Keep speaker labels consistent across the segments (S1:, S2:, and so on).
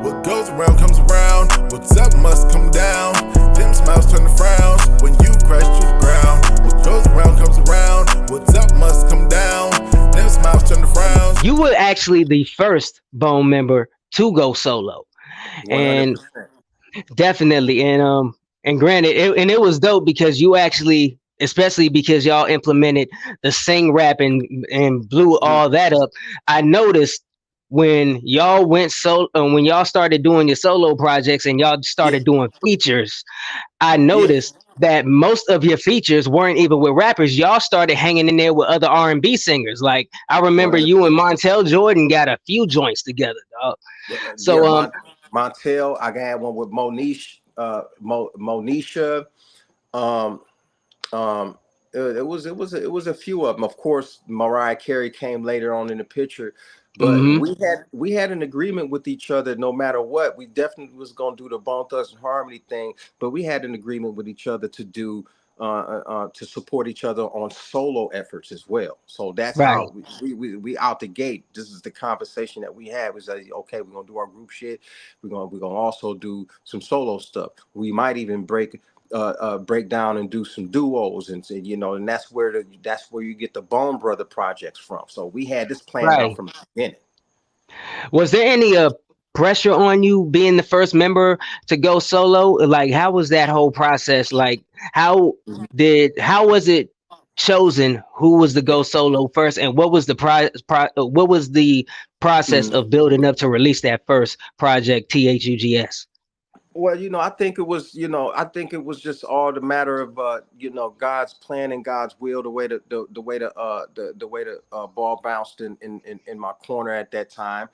S1: What goes around comes around. What's up must come down. Them smiles turn to frowns when you crash to the ground. What goes around comes around. What's up must come down. Them smiles turn to frowns.
S2: You were actually the first Bone member to go solo, and
S3: 100%.
S2: definitely, and granted, it was dope because you actually, especially because y'all implemented the sing rap and blew
S3: Mhm.
S2: all that up. I noticed when y'all went when y'all started doing your solo projects and y'all
S3: Yeah,
S2: started doing features, I
S3: yeah,
S2: noticed that most of your features weren't even with rappers. Y'all started hanging in there with other R&B singers. Like I remember you and
S3: 100%.
S2: Montel Jordan got a few joints together, dog.
S3: Yeah,
S2: So
S3: Montel. I had one with Monish, Monisha. Um, um, it was a few of them. Of course, Mariah Carey came later on in the picture, but
S2: mhm.
S3: we had an agreement with each other. No matter what, we definitely was gonna do the Bone Thugs and Harmony thing, but we had an agreement with each other to do. To support each other on solo efforts as well. So that's
S2: Right.
S3: how we out the gate. This is the conversation that we had. Was like, okay, we're gonna do our group shit. We're gonna also do some solo stuff. We might even break down and do some duos and that's where you get the Bone Brother projects from. So we had this planned out
S2: Right.
S3: from the beginning.
S2: Was there any pressure on you being the first member to go solo? Like how was that whole process? Like how how was it chosen who was to go solo first, and what was the what was the process
S3: Mhm.
S2: of building up to release that first project THUGS?
S3: Well, I think it was just all the matter of God's plan and God's will, the way the ball bounced in my corner at that time.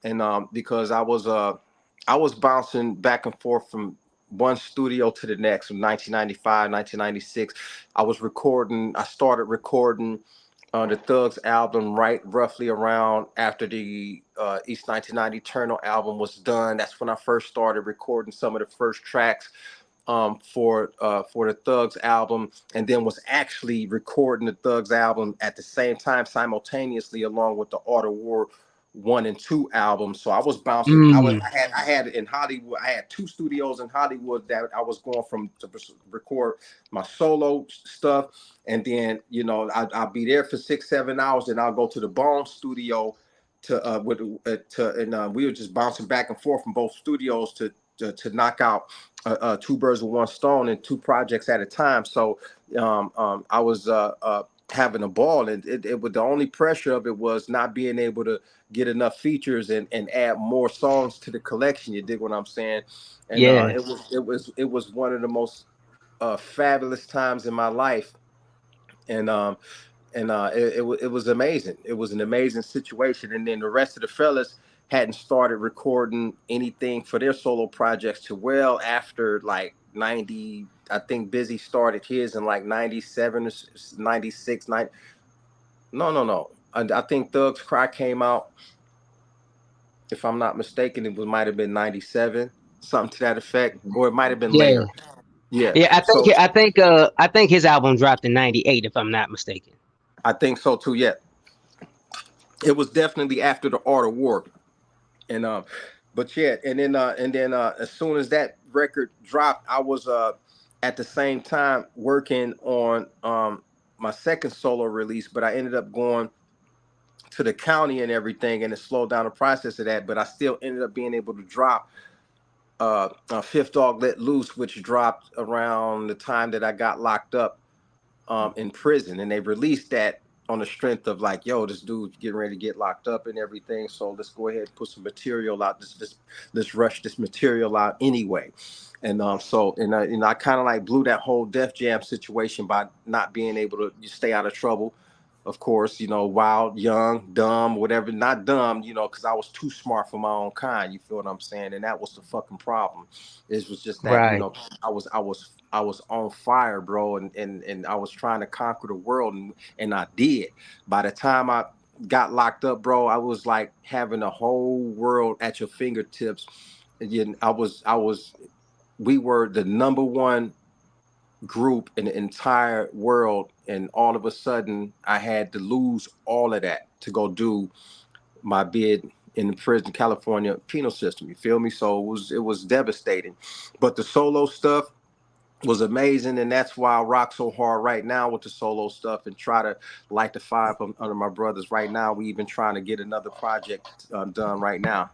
S3: And because I was bouncing back and forth from one studio to the next from 1995, 1996. I started recording the Thugs album right roughly around after the East 1990 Eternal album was done. That's when I first started recording some of the first tracks for the Thugs album, and then was actually recording the Thugs album at the same time, simultaneously, along with the Art of War 1 and 2 albums. So I was bouncing.
S2: Mm,
S3: I had in Hollywood. I had 2 studios in Hollywood that I was going from to record my solo stuff, and then I'll be there for 6 7 hours, and I'll go to the Bone studio to with to and we were just bouncing back and forth from both studios to knock out 2 birds with 1 stone and 2 projects at a time. So I was having a ball, and it was the only pressure of it was not being able to get enough features and add more songs to the collection. You dig what I'm saying? And
S2: yeah.
S3: it was one of the most fabulous times in my life, and it was amazing. It was an amazing situation, and then the rest of the fellas hadn't started recording anything for their solo projects till well after like 90. I think Busy started his in like 97 or 96. No. I think Thugs Cry came out, if I'm not mistaken, might have been 97, something to that effect, or it might have been
S2: Yeah.
S3: later. Yeah.
S2: Yeah,
S3: So
S2: I think his album dropped in 98 if I'm not mistaken.
S3: I think so too. Yeah, it was definitely after the Art of War. And but yeah, and then as soon as that record dropped, I was at the same time working on my second solo release, but I ended up going to the county and everything, and it slowed down the process of that. But I still ended up being able to drop Fifth Dog Let Loose, which dropped around the time that I got locked up in prison, and they released that on the strength of like, yo, this dude's getting ready to get locked up and everything. So let's go ahead and put some material out. Let's rush this material out anyway. And I kind of like blew that whole Def Jam situation by not being able to stay out of trouble. Of course, wild, young, dumb, whatever. Not dumb, because I was too smart for my own kind. You feel what I'm saying? And that was the fucking problem. It was just that
S2: Right.
S3: I was on fire, bro, and I was trying to conquer the world, and I did. By the time I got locked up, bro, I was like having a whole world at your fingertips. And we were the number one group in the entire world, and all of a sudden I had to lose all of that to go do my bid in the prison California penal system. You feel me? So it was devastating. But the solo stuff was amazing, and that's why I rock so hard right now with the solo stuff and try to light the fire up under my brothers right now. We even trying to get another project done right now.